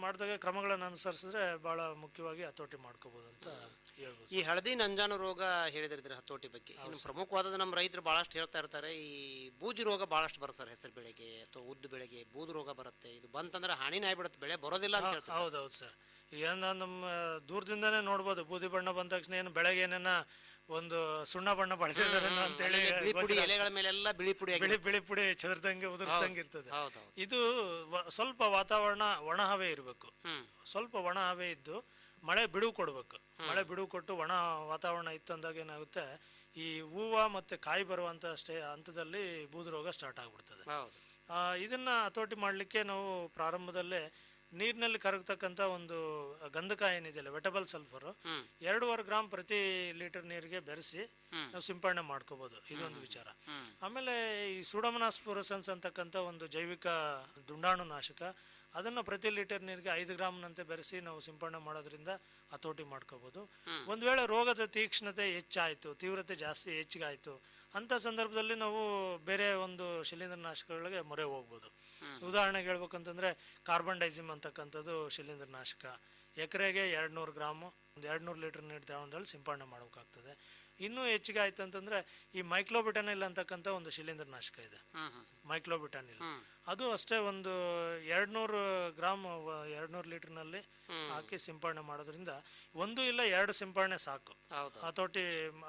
ಮಾಡಿದಾಗ ಕ್ರಮಗಳನ್ನು ಅನುಸರಿಸಿದ್ರೆ ಬಹಳ ಮುಖ್ಯವಾಗಿ ಹತೋಟಿ ಮಾಡ್ಕೋಬಹುದು ಅಂತ ಹೇಳ್ಬೋದು. ಈ ಹಳದಿ ನಂಜಾನು ರೋಗ ಹೇಳಿದ್ರಿ ಹತೋಟಿ ಬಗ್ಗೆ. ಇನ್ನು ಪ್ರಮುಖವಾದದ್ದು ನಮ್ಮ ರೈತರು ಬಹಳಷ್ಟು ಹೇಳ್ತಾ ಇರ್ತಾರೆ, ಈ ಬೂದಿ ರೋಗ ಬಹಳಷ್ಟು ಬರುತ್ತೆ ಸರ್. ಹೆಸರು ಬೆಳೆಗೆ ಅಥವಾ ಉದ್ದು ಬೆಳೆಗೆ ಬೂದು ರೋಗ ಬರುತ್ತೆ. ಇದು ಬಂತಂದ್ರೆ ಹಾನಿನೇ ಆಗ್ಬಿಡುತ್ತೆ, ಬೆಳೆ ಬರೋದಿಲ್ಲ ಅಂತ ಹೇಳ್ತಾರೆ. ಹೌದೌದು ಸರ್. ಏನ ನಮ್ಮ ದೂರದಿಂದಾನೇ ನೋಡ್ಬೋದು, ಬೂದಿ ಬಣ್ಣ ಬಂದ ತಕ್ಷಣ ಏನು ಬೆಳೆಗೆ ಏನೇನ ಒಂದು ಸುಣ್ಣ ಬಣ್ಣ ಬಳಸಿದಾರೆ ಅಂತೇಳಿ ಎಲೆಗಳ ಮೇಲೆಲ್ಲ ಬಿಳಿ ಪುಡಿ ಚದರ್ದಂಗೆ ಉದುರಿಸ್ದಂಗೆ ಇರ್ತದೆ. ಇದು ಸ್ವಲ್ಪ ವಾತಾವರಣ ಒಣ ಹವೆ ಇರಬೇಕು, ಸ್ವಲ್ಪ ಒಣ ಹವೆ ಇದ್ದು ಮಳೆ ಬಿಡುವು ಕೊಡ್ಬೇಕು. ಮಳೆ ಬಿಡುವು ಕೊಟ್ಟು ಒಣ ವಾತಾವರಣ ಇತ್ತು ಅಂದಾಗ ಏನಾಗುತ್ತೆ, ಈ ಹೂವ ಮತ್ತೆ ಕಾಯಿ ಬರುವಂತ ಹಂತದಲ್ಲಿ ಬೂದು ರೋಗ ಸ್ಟಾರ್ಟ್ ಆಗ್ಬಿಡ್ತದೆ. ಇದನ್ನ ಹತೋಟಿ ಮಾಡ್ಲಿಕ್ಕೆ ನಾವು ಪ್ರಾರಂಭದಲ್ಲೇ ನೀರಿನಲ್ಲಿ ಕರಗತಕ್ಕಂಥ ಒಂದು ಗಂಧಕ ಏನಿದೆಯಲ್ಲ, ವೆಟಬಲ್ ಸಲ್ಫರ್ 2.5 ಗ್ರಾಮ್ ಪ್ರತಿ ಲೀಟರ್ ನೀರಿಗೆ ಬೆರೆಸಿ ನಾವು ಸಿಂಪಡಣೆ ಮಾಡ್ಕೋಬಹುದು. ಇದೊಂದು ವಿಚಾರ. ಆಮೇಲೆ ಈ ಸೂಡೋಮೋನಾಸ್ ಫ್ಲೋರೆಸೆನ್ಸ್ ಅಂತಕ್ಕಂಥ ಒಂದು ಜೈವಿಕ ದುಂಡಾಣು ನಾಶಕ, ಅದನ್ನ ಪ್ರತಿ ಲೀಟರ್ ನೀರಿಗೆ 5 ಗ್ರಾಮ್ನಂತೆ ಬೆರೆಸಿ ನಾವು ಸಿಂಪಡಣೆ ಮಾಡೋದ್ರಿಂದ ಹತೋಟಿ ಮಾಡ್ಕೋಬಹುದು. ಒಂದ್ ವೇಳೆ ರೋಗದ ತೀಕ್ಷ್ಣತೆ ಹೆಚ್ಚಾಯ್ತು, ತೀವ್ರತೆ ಜಾಸ್ತಿ ಹೆಚ್ಚಿಗಾಯ್ತು ಅಂತ ಸಂದರ್ಭದಲ್ಲಿ ನಾವು ಬೇರೆ ಒಂದು ಶಿಲೀಂಧ್ರನಾಶಕಗಳಿಗೆ ಮೊರೆ ಹೋಗ್ಬೋದು. ಉದಾಹರಣೆಗೆ ಹೇಳ್ಬೇಕಂತಂದ್ರೆ ಕಾರ್ಬನ್ ಡೈಸಿಮ್ ಅಂತಕ್ಕಂಥದ್ದು ಶಿಲೀಂಧ್ರನಾಶಕ, ಎಕರೆಗೆ 200 ಗ್ರಾಮು 200 ಲೀಟರ್ ನೀರು ತಗೊಂಡಲ್ಲಿ ಸಿಂಪಡಣೆ ಮಾಡಬೇಕಾಗ್ತದೆ. ಇನ್ನೂ ಹೆಚ್ಚಿಗೆ ಆಯ್ತು ಅಂತಂದ್ರೆ ಈ ಮೈಕ್ಲೋಬಿಟನಿಲ್ ಅಂತಕ್ಕಂಥ ಒಂದು ಶಿಲೀಂಧ್ರನಾಶಕ ಇದೆ, ಮೈಕ್ಲೋಬಿಟನಿಲ್. ಅದು ಅಷ್ಟೇ ಒಂದು 200 ಗ್ರಾಮ್ 200 ಲೀಟರ್ನಲ್ಲಿ ಹಾಕಿ ಸಿಂಪಡಣೆ ಮಾಡೋದ್ರಿಂದ 1 ಇಲ್ಲ 2 ಸಿಂಪಡಣೆ ಸಾಕು. ಹತೋಟಿ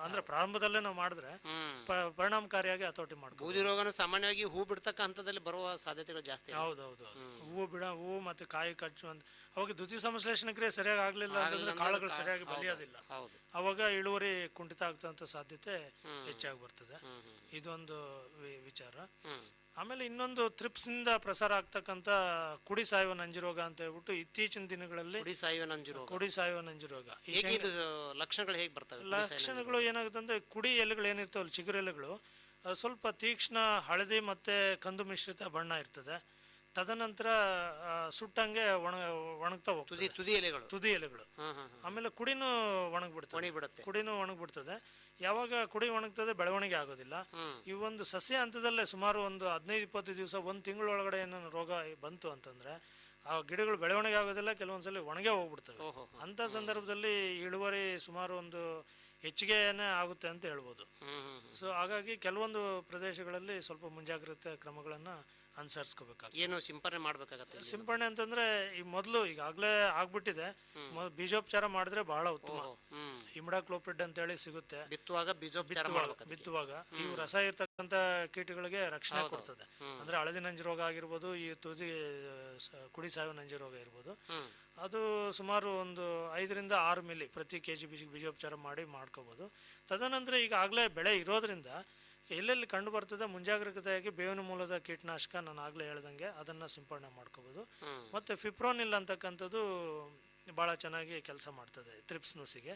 ಅಂದ್ರೆ ಪ್ರಾರಂಭದಲ್ಲೇ ನಾವು ಮಾಡಿದ್ರೆ ಪರಿಣಾಮಕಾರಿಯಾಗಿ ಹತೋಟಿ ಮಾಡ್ಬೋದು. ಬೂದಿ ರೋಗನು ಸಾಮಾನ್ಯವಾಗಿ ಹೂ ಬಿಡ್ತಕ್ಕ ಹಂತದಲ್ಲಿ ಬರುವ ಸಾಧ್ಯತೆಗಳು ಜಾಸ್ತಿ. ಹೌದೌದು. ಹೂವು ಮತ್ತೆ ಕಾಯಿ ಕಚ್ಚುವಂತ ಅವಾಗ ದ್ಯುತಿ ಸಂಶ್ಲೇಷಣ ಕ್ರಿಯೆ ಸರಿಯಾಗಿ ಆಗ್ಲಿಲ್ಲ ಅಂತಂದ್ರೆ ಕಾಳುಗಳು ಸರಿಯಾಗಿ ಬಲಿಯೋದಿಲ್ಲ, ಅವಾಗ ಇಳುವರಿ ಕುಂಠಿತ ಆಗ್ತಂತ ಸಾಧ್ಯತೆ ಹೆಚ್ಚಾಗಿ ಬರ್ತದೆ. ಇದೊಂದು ವಿಚಾರ. ಆಮೇಲೆ ಇನ್ನೊಂದು ಥ್ರಿಪ್ಸ್ ಇಂದ ಪ್ರಸಾರ ಆಗ್ತಕ್ಕಂಥ ಕುಡಿ ಸಾಯುವ ನಂಜು ರೋಗ ಅಂತ ಹೇಳ್ಬಿಟ್ಟು ಇತ್ತೀಚಿನ ದಿನಗಳಲ್ಲಿ ಕುಡಿ ಸಾಯುವ ನಂಜು ರೋಗ ಲಕ್ಷಣಗಳು ಹೇಗೆ ಬರ್ತವೆ? ಲಕ್ಷಣಗಳು ಏನಾಗುತ್ತೆ ಅಂದ್ರೆ, ಕುಡಿ ಎಲೆಗಳು ಏನಿರ್ತಾವಲ್ಲ, ಚಿಗುರು ಎಲೆಗಳು ಸ್ವಲ್ಪ ತೀಕ್ಷ್ಣ ಹಳದಿ ಮತ್ತೆ ಕಂದು ಮಿಶ್ರಿತ ಬಣ್ಣ ಇರ್ತದೆ. ತದನಂತರ ಸುಟ್ಟಂಗೆ ಒಣಗ್ತಾ ಹೋಗ್ತದೆ ತುದಿ ಎಲೆಗಳು. ಆಮೇಲೆ ಕುಡಿನೂ ಒಣಗ್ಬಿಡ್ತದೆ. ಯಾವಾಗ ಕುಡಿ ಒಣಗ್ತದೆ ಬೆಳವಣಿಗೆ ಆಗೋದಿಲ್ಲ. ಈ ಒಂದು ಸಸ್ಯ ಹಂತದಲ್ಲೇ ಸುಮಾರು ಒಂದು 15-20 ದಿವಸ 1 ತಿಂಗಳೊಳಗಡೆ ಏನೋ ರೋಗ ಬಂತು ಅಂತಂದ್ರೆ ಆ ಗಿಡಗಳು ಬೆಳವಣಿಗೆ ಆಗೋದಿಲ್ಲ, ಕೆಲವೊಂದ್ಸಲಿ ಒಣಗೆ ಹೋಗ್ಬಿಡ್ತವೆ. ಅಂತ ಸಂದರ್ಭದಲ್ಲಿ ಇಳುವರಿ ಸುಮಾರು ಒಂದು ಹೆಚ್ಚಿಗೆನೇ ಆಗುತ್ತೆ ಅಂತ ಹೇಳ್ಬೋದು. ಸೊ ಹಾಗಾಗಿ ಕೆಲವೊಂದು ಪ್ರದೇಶಗಳಲ್ಲಿ ಸ್ವಲ್ಪ ಮುಂಜಾಗ್ರತೆ ಕ್ರಮಗಳನ್ನ ಅನುಸರಿಸ್ಕೋಬೇಕಾಗ್ತದೆ. ಏನು ಸಿಂಪಡಣೆ ಮಾಡ್ಬೇಕಾಗತ್ತೆ? ಸಿಂಪಡಣೆ ಅಂತಂದ್ರೆ ಈ ಮೊದಲು ಈಗಾಗಲೇ ಆಗ್ಬಿಟ್ಟಿದೆ, ಬೀಜೋಪಚಾರ ಮಾಡಿದ್ರೆ ಬಹಳ ಉತ್ತಮ. ಇಮಿಡಾಕ್ಲೋಪ್ರಿಡ್ ಅಂತ ಹೇಳಿ ಸಿಗುತ್ತೆ, ಬಿತ್ತುವಾಗ ಇವು ರಸ ಇರ್ತಕ್ಕಂಥ ಕೀಟಗಳಿಗೆ ರಕ್ಷಣೆ ಕೊಡ್ತದೆ. ಅಂದ್ರೆ ಹಳದಿ ನಂಜು ರೋಗ ಆಗಿರ್ಬೋದು, ಈ ಕುಡಿ ಸಾಯುವ ನಂಜು ರೋಗ ಇರ್ಬೋದು. ಅದು ಸುಮಾರು ಒಂದು 5 ರಿಂದ 6 ಮಿಲಿ ಪ್ರತಿ ಕೆಜಿ ಬೀಜೋಪಚಾರ ಮಾಡ್ಕೋಬಹುದು. ತದನಂತರ ಈಗಾಗಲೇ ಬೆಳೆ ಇರೋದ್ರಿಂದ ಎಲ್ಲೆಲ್ಲಿ ಕಂಡು ಬರ್ತದೆ ಮುಂಜಾಗ್ರತೆಯಾಗಿ ಬೇವಿನ ಮೂಲದ ಕೀಟನಾಶಕ ನಾನು ಆಗ್ಲೇ ಹೇಳ್ದಂಗೆ ಅದನ್ನ ಸಿಂಪಡಣೆ ಮಾಡ್ಕೋಬಹುದು. ಮತ್ತೆ ಫಿಪ್ರೋನಿಲ್ ಅಂತಕ್ಕಂಥದ್ದು ಬಹಳ ಚೆನ್ನಾಗಿ ಕೆಲಸ ಮಾಡ್ತದೆ ಥ್ರಿಪ್ಸ್ ನುಸಿಗೆ.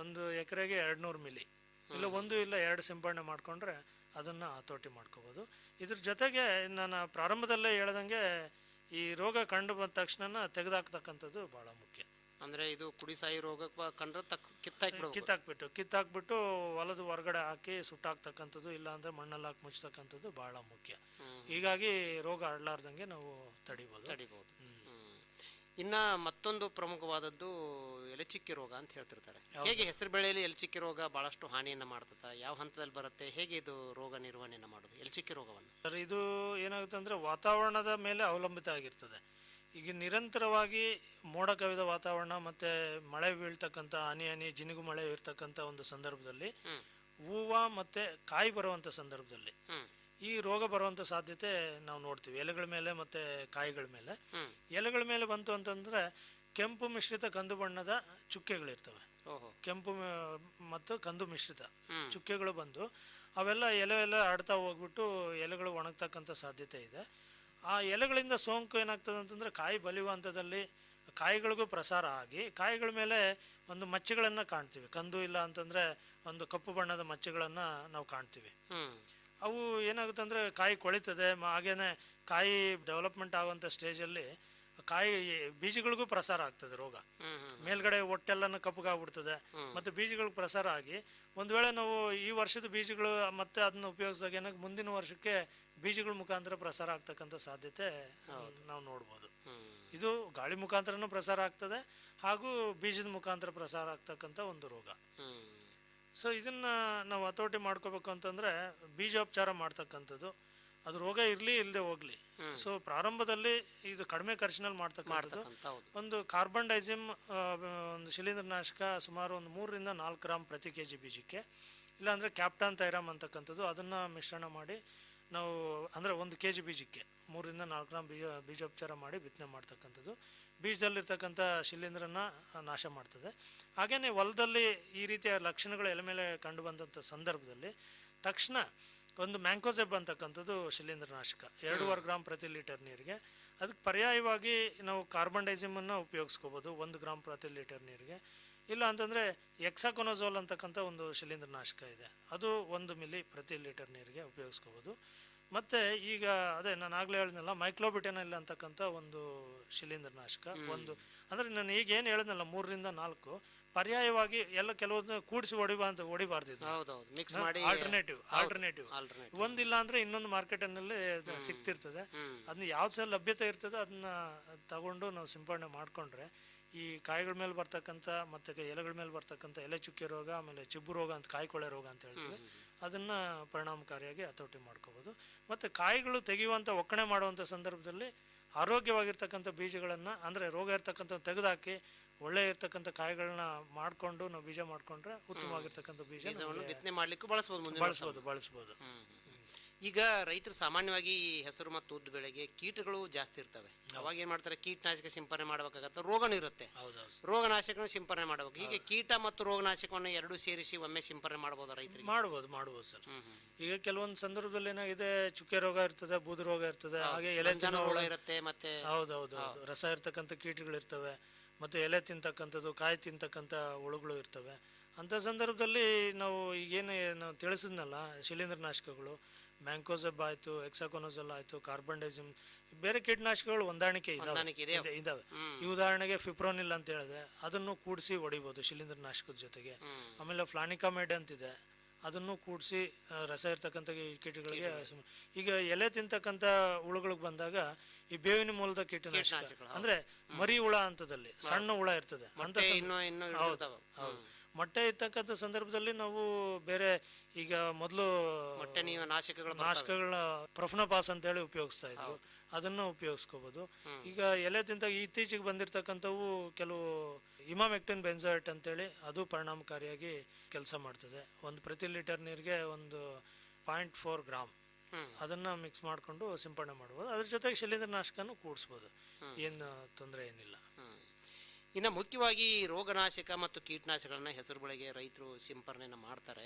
ಒಂದು ಎಕರೆಗೆ 200 ಮಿಲಿ ಇಲ್ಲ 1 ಇಲ್ಲ 2 ಸಿಂಪಡಣೆ ಮಾಡ್ಕೊಂಡ್ರೆ ಅದನ್ನು ಹತೋಟಿ ಮಾಡ್ಕೋಬೋದು. ಇದ್ರ ಜೊತೆಗೆ ನಾನು ಪ್ರಾರಂಭದಲ್ಲೇ ಹೇಳ್ದಂಗೆ ಈ ರೋಗ ಕಂಡು ಬಂದ ತಕ್ಷಣ ತೆಗೆದಾಕ್ತಕ್ಕಂಥದ್ದು ಭಾಳ ಮುಖ್ಯ. ಅಂದ್ರೆ ಇದು ಕುಡಿ ಸಾಯಿ ರೋಗ ಕಂಡ್ರೆ ಕಿತ್ತಾಕ್ಬಿಟ್ಟು ಹೊಲದ ಹೊರಗಡೆ ಹಾಕಿ ಸುಟ್ಟಾಕ್ತಕ್ಕಂಥದ್ದು, ಇಲ್ಲ ಅಂದರೆ ಮಣ್ಣಲ್ಲಿ ಹಾಕಿ ಮುಚ್ಚತಕ್ಕಂಥದ್ದು ಭಾಳ ಮುಖ್ಯ. ಹೀಗಾಗಿ ರೋಗ ಹರಡಲಾರ್ದಂಗೆ ನಾವು ತಡಿಬೋದು. ಇನ್ನ ಮತ್ತೊಂದು ಪ್ರಮುಖವಾದದ್ದು ಎಲೆಚುಕ್ಕಿ ರೋಗ ಅಂತ ಹೇಳ್ತಿರ್ತಾರೆ. ಹೇಗೆ ಹೆಸರು ಬೆಳೆಯಲ್ಲಿ ಎಲೆಚುಕ್ಕಿ ರೋಗ ಬಹಳಷ್ಟು ಹಾನಿಯನ್ನ ಮಾಡ್ತದ, ಯಾವ ಹಂತದಲ್ಲಿ ಬರುತ್ತೆ, ಹೇಗೆ ಇದು ರೋಗ ನಿರ್ವಹಣೆಯನ್ನ ಮಾಡೋದು ಎಲೆಚುಕ್ಕಿ ರೋಗವನ್ನು? ಸರ್, ಇದು ಏನಾಗುತ್ತೆ ಅಂದರೆ ವಾತಾವರಣದ ಮೇಲೆ ಅವಲಂಬಿತ ಆಗಿರ್ತದೆ. ಈಗ ನಿರಂತರವಾಗಿ ಮೋಡ ಕವಿದ ವಾತಾವರಣ ಮತ್ತು ಮಳೆ ಬೀಳ್ತಕ್ಕಂಥ ಹನಿ ಜಿನುಗು ಮಳೆ ಇರ್ತಕ್ಕಂಥ ಒಂದು ಸಂದರ್ಭದಲ್ಲಿ, ಹೂವು ಮತ್ತು ಕಾಯಿ ಬರುವಂಥ ಸಂದರ್ಭದಲ್ಲಿ ಈ ರೋಗ ಬರುವಂಥ ಸಾಧ್ಯತೆ ನಾವು ನೋಡ್ತೀವಿ ಎಲೆಗಳ ಮೇಲೆ ಮತ್ತು ಕಾಯಿಗಳ ಮೇಲೆ. ಎಲೆಗಳ ಮೇಲೆ ಬಂತು ಅಂತಂದರೆ ಕೆಂಪು ಮಿಶ್ರಿತ ಕಂದು ಬಣ್ಣದ ಚುಕ್ಕೆಗಳಿರ್ತವೆ. ಕೆಂಪು ಮತ್ತು ಕಂದು ಮಿಶ್ರಿತ ಚುಕ್ಕೆಗಳು ಬಂದು ಅವೆಲ್ಲ ಎಲೆ ಆಡ್ತಾ ಹೋಗ್ಬಿಟ್ಟು ಎಲೆಗಳು ಒಣಗ್ತಕ್ಕಂಥ ಸಾಧ್ಯತೆ ಇದೆ. ಆ ಎಲೆಗಳಿಂದ ಸೋಂಕು ಏನಾಗ್ತದೆ ಅಂತಂದರೆ ಕಾಯಿ ಬಲಿಯುವ ಹಂತದಲ್ಲಿ ಕಾಯಿಗಳಿಗೂ ಪ್ರಸಾರ ಆಗಿ ಕಾಯಿಗಳ ಮೇಲೆ ಒಂದು ಮಚ್ಚೆಗಳನ್ನು ಕಾಣ್ತೀವಿ. ಕಂದು ಇಲ್ಲ ಅಂತಂದರೆ ಒಂದು ಕಪ್ಪು ಬಣ್ಣದ ಮಚ್ಚೆಗಳನ್ನು ನಾವು ಕಾಣ್ತೀವಿ. ಅವು ಏನಾಗುತ್ತೆ ಅಂದರೆ ಕಾಯಿ ಕೊಳಿತದೆ, ಹಾಗೇನೆ ಕಾಯಿ ಡೆವಲಪ್ಮೆಂಟ್ ಆಗುವಂಥ ಸ್ಟೇಜಲ್ಲಿ ಕಾಯಿ ಬೀಜಗಳಿಗೂ ಪ್ರಸಾರ ಆಗ್ತದೆ ರೋಗ. ಮೇಲ್ಗಡೆ ಒಟ್ಟೆಲ್ಲನೂ ಕಪ್ಪಗಾಗ್ಬಿಡ್ತದೆ ಮತ್ತು ಬೀಜಗಳಿಗೆ ಪ್ರಸಾರ ಆಗಿ ಒಂದು ವೇಳೆ ನಾವು ಈ ವರ್ಷದ ಬೀಜಗಳು ಮತ್ತೆ ಅದನ್ನ ಉಪಯೋಗಿಸಿದಾಗ ಏನಾಗ ಮುಂದಿನ ವರ್ಷಕ್ಕೆ ಬೀಜಗಳ ಮುಖಾಂತರ ಪ್ರಸಾರ ಆಗ್ತಕ್ಕಂಥ ಸಾಧ್ಯತೆ ನಾವು ನೋಡ್ಬೋದು. ಇದು ಗಾಳಿ ಮುಖಾಂತರನೂ ಪ್ರಸಾರ ಆಗ್ತದೆ ಹಾಗೂ ಬೀಜದ ಮುಖಾಂತರ ಪ್ರಸಾರ ಆಗ್ತಕ್ಕಂಥ ಒಂದು ರೋಗ. ಸೊ ಇದನ್ನ ನಾವು ಹತೋಟಿ ಮಾಡ್ಕೋಬೇಕು ಅಂತಂದ್ರೆ ಬೀಜೋಪಚಾರ ಮಾಡ್ತಕ್ಕಂಥದ್ದು, ಅದು ರೋಗ ಇರಲಿ ಇಲ್ಲದೆ ಹೋಗ್ಲಿ. ಸೊ ಪ್ರಾರಂಭದಲ್ಲಿ ಇದು ಕಡಿಮೆ ಖರ್ಚಿನಲ್ಲಿ ಮಾಡ್ತಕ್ಕಂಥದ್ದು. ಒಂದು ಕಾರ್ಬನ್ ಡೈಸಿಮ್ ಒಂದು ಶಿಲೀಂಧ್ರನಾಶಕ ಸುಮಾರು ಒಂದು 3 ರಿಂದ 4 ಗ್ರಾಮ್ ಪ್ರತಿ kg ಬೀಜಕ್ಕೆ, ಇಲ್ಲಾಂದರೆ ಕ್ಯಾಪ್ಟಾನ್ ಥೈರಾಮ್ ಅಂತಕ್ಕಂಥದ್ದು ಅದನ್ನು ಮಿಶ್ರಣ ಮಾಡಿ ನಾವು ಅಂದರೆ 1 kg ಬೀಜಕ್ಕೆ 3 ರಿಂದ 4 ಗ್ರಾಮ್ ಬೀಜೋಪಚಾರ ಮಾಡಿ ಬಿತ್ತನೆ ಮಾಡ್ತಕ್ಕಂಥದ್ದು ಬೀಜದಲ್ಲಿರ್ತಕ್ಕಂಥ ಶಿಲೀಂಧ್ರನ ನಾಶ ಮಾಡ್ತದೆ. ಹಾಗೆಯೇ ಹೊಲದಲ್ಲಿ ಈ ರೀತಿಯ ಲಕ್ಷಣಗಳು ಎಲೆ ಮೇಲೆ ಕಂಡು ಬಂದಂಥ ಸಂದರ್ಭದಲ್ಲಿ ತಕ್ಷಣ ಒಂದು ಮ್ಯಾಂಕೋಸೆಬ್ ಅಂತಕ್ಕಂಥದ್ದು ಶಿಲೀಂಧ್ರನಾಶಕ 2.5 ಗ್ರಾಮ್ ಪ್ರತಿ ಲೀಟರ್ ನೀರಿಗೆ. ಅದಕ್ಕೆ ಪರ್ಯಾಯವಾಗಿ ನಾವು ಕಾರ್ಬನ್ ಡೈಸಿಮನ್ನು ಉಪಯೋಗಿಸ್ಕೋಬೋದು 1 ಗ್ರಾಮ್ ಪ್ರತಿ ಲೀಟರ್ ನೀರಿಗೆ. ಇಲ್ಲ ಅಂತಂದರೆ ಎಕ್ಸಾಕೊನಜೋಲ್ ಅಂತಕ್ಕಂಥ ಒಂದು ಶಿಲೀಂಧ್ರನಾಶಕ ಇದೆ, ಅದು 1 ಮಿಲಿ ಪ್ರತಿ ಲೀಟರ್ ನೀರಿಗೆ ಉಪಯೋಗಿಸ್ಕೋಬೋದು. ಮತ್ತು ಈಗ ಅದೇ ನಾನು ಆಗಲೇ ಹೇಳಿದ್ನಲ್ಲ ಮೈಕ್ಲೋಬಿಟೆನಲ್ ಅಂತಕ್ಕಂಥ ಒಂದು ಶಿಲೀಂಧ್ರನಾಶಕ ಒಂದು, ಅಂದರೆ ನಾನು ಈಗ ಏನು ಹೇಳಿದ್ನಲ್ಲ 3 ರಿಂದ 4 ಪರ್ಯಾಯವಾಗಿ ಎಲ್ಲ ಕೆಲವೊಂದು ಕೂಡಿಸಿ ಹೊಡಿಬಾರ್ದು, ಆಲ್ಟರ್ನೇಟಿವ್ ಒಂದಿಲ್ಲ ಅಂದರೆ ಇನ್ನೊಂದು ಮಾರ್ಕೆಟಲ್ಲಿ ಸಿಗ್ತಿರ್ತದೆ. ಅದನ್ನ ಯಾವ್ದು ಸಹ ಲಭ್ಯತೆ ಇರ್ತದೆ ಅದನ್ನ ತಗೊಂಡು ನಾವು ಸಿಂಪಡಣೆ ಮಾಡಿಕೊಂಡ್ರೆ ಈ ಕಾಯಿಗಳ ಮೇಲೆ ಬರ್ತಕ್ಕಂಥ ಮತ್ತು ಎಲೆಗಳ ಮೇಲೆ ಬರ್ತಕ್ಕಂಥ ಎಲೆ ಚುಕ್ಕೆ ರೋಗ, ಆಮೇಲೆ ಚಿಬ್ಬು ರೋಗ ಅಂತ ಕಾಯಿಕೊಳೆ ರೋಗ ಅಂತ ಹೇಳ್ತೀವಿ, ಅದನ್ನು ಪರಿಣಾಮಕಾರಿಯಾಗಿ ಹತೋಟಿ ಮಾಡ್ಕೋಬೋದು. ಮತ್ತು ಕಾಯಿಗಳು ತೆಗೆಯುವಂಥ ಒಕ್ಕಣೆ ಮಾಡುವಂಥ ಸಂದರ್ಭದಲ್ಲಿ ಆರೋಗ್ಯವಾಗಿರ್ತಕ್ಕಂಥ ಬೀಜಗಳನ್ನು ಅಂದರೆ ರೋಗ ಇರ್ತಕ್ಕಂಥ ತೆಗೆದುಹಾಕಿ ಒಳ್ಳೆ ಇರ್ತಕ್ಕಂಥ ಕಾಯಿಗಳನ್ನ ಮಾಡಿಕೊಂಡು ನಾವು ಬೀಜ ಮಾಡಿಕೊಂಡ್ರೆ ಉತ್ತಮವಾಗಿರ್ತಕ್ಕಂಥ ಬೀಜವನ್ನು ಬಿತ್ತನೆ ಮಾಡಲಿಕ್ಕೂ ಬಳಸ್ಬೋದು. ಈಗ ರೈತರು ಸಾಮಾನ್ಯವಾಗಿ ಹೆಸರು ಮತ್ತು ಉದ್ದು ಬೆಳೆಗೆ ಕೀಟಗಳು ಜಾಸ್ತಿ ಇರ್ತವೆ. ಅವಾಗ ಏನ್ ಮಾಡ್ತಾರೆ, ಕೀಟನಾಶಕ ಸಿಂಪರಣೆ ಮಾಡಬೇಕಾಗತ್ತೆ, ರೋಗನೂ ಇರುತ್ತೆ, ರೋಗನಾಶಕ ಸಿಂಪರಣೆ ಮಾಡಬೇಕು. ಹೀಗೆ ಕೀಟ ಮತ್ತು ರೋಗನಾಶಕವನ್ನು ಎರಡೂ ಸೇರಿಸಿ ಒಮ್ಮೆ ಸಿಂಪರಣೆ ಮಾಡಬಹುದು ರೈತರಿಗೆ? ಮಾಡ್ಬೋದು ಸರ್. ಈಗ ಕೆಲವೊಂದು ಸಂದರ್ಭದಲ್ಲಿ ಏನಾಗಿದೆ, ಚುಕ್ಕೆ ರೋಗ ಇರ್ತದೆ, ಬೂದು ರೋಗ ಇರ್ತದೆ, ಹಾಗೆ ಎಲೆ ರೋಗ ಇರುತ್ತೆ, ಮತ್ತೆ ಹೌದೌದು ರಸ ಇರ್ತಕ್ಕಂಥ ಕೀಟಗಳು ಇರ್ತವೆ, ಮತ್ತು ಎಲೆ ತಿಂತಕ್ಕಂಥದ್ದು ಕಾಯಿ ತಿಂತಕ್ಕಂಥ ಹುಳುಗಳು ಇರ್ತವೆ. ಅಂಥ ಸಂದರ್ಭದಲ್ಲಿ ನಾವು ಈಗೇನು ನಾವು ತಿಳಿಸಿದ್ನಲ್ಲ ಶಿಲೀಂಧ್ರನಾಶಕಗಳು, ಮ್ಯಾಂಕೋಸೆಬ್ ಆಯಿತು, ಎಕ್ಸಾಕೊನಜೋಲ್ ಆಯಿತು, ಕಾರ್ಬನ್ ಡೈಸಿಮ್, ಬೇರೆ ಕೀಟನಾಶಕಗಳು ಹೊಂದಾಣಿಕೆ ಇದಾವೆ. ಈ ಉದಾಹರಣೆಗೆ ಫಿಪ್ರೋನಿಲ್ ಅಂತ ಹೇಳಿದೆ, ಅದನ್ನು ಕೂಡಿಸಿ ಹೊಡಿಬೋದು ಶಿಲೀಂಧ್ರನಾಶಕದ ಜೊತೆಗೆ. ಆಮೇಲೆ ಫ್ಲಾನಿಕಾಮೈಡ್ ಅಂತಿದೆ, ಅದನ್ನು ಕೂಡಿಸಿ ರಸ ಇರ್ತಕ್ಕಂಥ ಕೀಟಗಳಿಗೆ. ಈಗ ಎಲೆ ತಿಂತಕ್ಕಂಥ ಹುಳುಗಳಿಗೆ ಬಂದಾಗ ಈ ಬೇವಿನ ಮೂಲದ ಕೀಟನಾಶಕ ಅಂದ್ರೆ ಮರಿ ಹುಳ ಹಂತದಲ್ಲಿ ಸಣ್ಣ ಹುಳ ಇರ್ತದೆ ಅಂತ, ಹೌದು ಮೊಟ್ಟೆ ಇರ್ತಕ್ಕಂಥ ಸಂದರ್ಭದಲ್ಲಿ ನಾವು ಬೇರೆ ಈಗ ಮೊದಲು ನಾಶಕಗಳ ಪ್ರೊಫನೋಪಾಸ್ ಅಂತ ಹೇಳಿ ಉಪಯೋಗಿಸ್ತಾ ಇದ್ರು, ಅದನ್ನು ಉಪಯೋಗಿಸ್ಕೋಬಹುದು. ಈಗ ಎಲೆ ತಿಂತಾಗ ಇತ್ತೀಚೆಗೆ ಬಂದಿರತಕ್ಕಂಥವು ಕೆಲವು ಇಮಾಮೆಕ್ಟಿನ್ ಬೆಂಜೋಯೇಟ್ ಅಂತೇಳಿ, ಅದು ಪರಿಣಾಮಕಾರಿಯಾಗಿ ಕೆಲಸ ಮಾಡ್ತದೆ. ಒಂದು ಪ್ರತಿ ಲೀಟರ್ ನೀರಿಗೆ 1.4 ಗ್ರಾಮ್ ಅದನ್ನ ಮಿಕ್ಸ್ ಮಾಡಿಕೊಂಡು ಸಿಂಪಡಣೆ ಮಾಡ್ಬೋದು. ಅದ್ರ ಜೊತೆಗೆ ಶಿಲೀಂಧ್ರನಾಶಕನೂ ಕೂಡಿಸ್ಬೋದು, ಏನು ತೊಂದರೆ ಏನಿಲ್ಲ. ಇನ್ನು ಮುಖ್ಯವಾಗಿ ರೋಗನಾಶಕ ಮತ್ತು ಕೀಟನಾಶಕಗಳನ್ನ ಹೆಸರು ಬೆಳೆಗೆ ರೈತರು ಸಿಂಪರಣೆಯನ್ನು ಮಾಡ್ತಾರೆ.